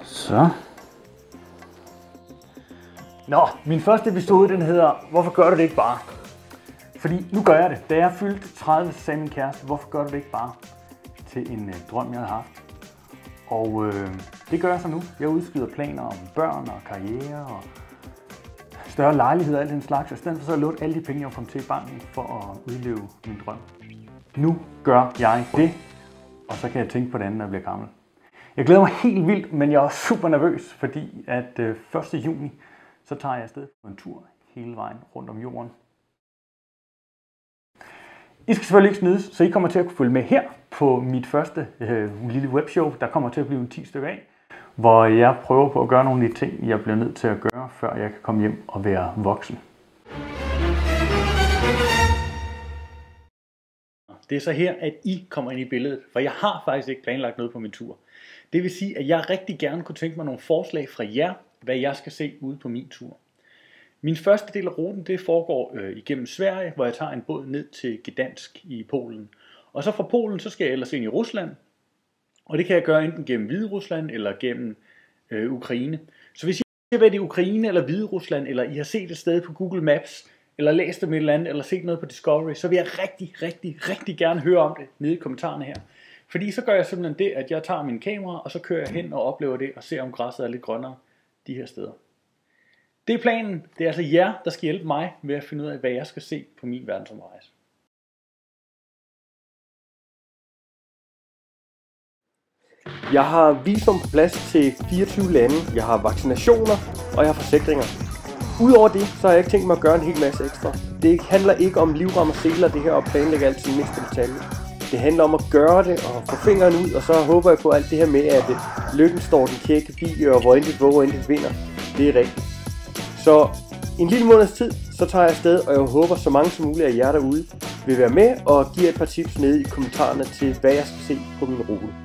Så. Nå, min første episode, den hedder, hvorfor gør du det ikke bare? Fordi nu gør jeg det. Da jeg fyldte 30, så sagde min kæreste, hvorfor gør du det ikke bare? Til en drøm, jeg havde haft. Og det gør jeg så nu. Jeg udskyder planer om børn og karriere og større lejligheder og alt den slags. Og i stedet for så har jeg lånt alle de penge, jeg var kommet til i banken for at udleve min drøm. Nu gør jeg det, og så kan jeg tænke på det andet, når jeg bliver gammel. Jeg glæder mig helt vildt, men jeg er super nervøs, fordi at 1. juni, så tager jeg afsted på en tur hele vejen rundt om jorden. I skal selvfølgelig ikke snydes, så I kommer til at kunne følge med her på mit første lille webshow, der kommer til at blive en 10 stykker af, hvor jeg prøver på at gøre nogle af de ting, jeg bliver nødt til at gøre, før jeg kan komme hjem og være voksen. Det er så her, at I kommer ind i billedet, for jeg har faktisk ikke planlagt noget på min tur. Det vil sige, at jeg rigtig gerne kunne tænke mig nogle forslag fra jer, hvad jeg skal se ude på min tur. Min første del af ruten, det foregår igennem Sverige, hvor jeg tager en båd ned til Gdansk i Polen. Og så fra Polen, så skal jeg ellers ind i Rusland. Og det kan jeg gøre enten gennem Hviderusland eller gennem Ukraine. Så hvis I har været i Ukraine eller Hviderusland, eller I har set et sted på Google Maps, eller læst om et eller andet, eller set noget på Discovery, så vil jeg rigtig gerne høre om det nede i kommentarerne her. Fordi så gør jeg simpelthen det, at jeg tager min kamera, og så kører jeg hen og oplever det, og ser om græsset er lidt grønnere de her steder. Det er planen. Det er altså jer, der skal hjælpe mig med at finde ud af, hvad jeg skal se på min verdensomrejse. Jeg har visum på plads til 24 lande, jeg har vaccinationer, og jeg har forsikringer. Udover det, så har jeg ikke tænkt mig at gøre en hel masse ekstra. Det handler ikke om livrem og seler, det her, og planlægge alt til mindste detalje. Det handler om at gøre det og få fingeren ud, og så håber jeg på alt det her med, at lykken står den kække bi, og hvor intet våger, intet vinder. Det er rigtigt. Så en lille måneds tid, så tager jeg afsted, og jeg håber, så mange som muligt af jer derude vil være med og give et par tips nede i kommentarerne til, hvad jeg skal se på min rute.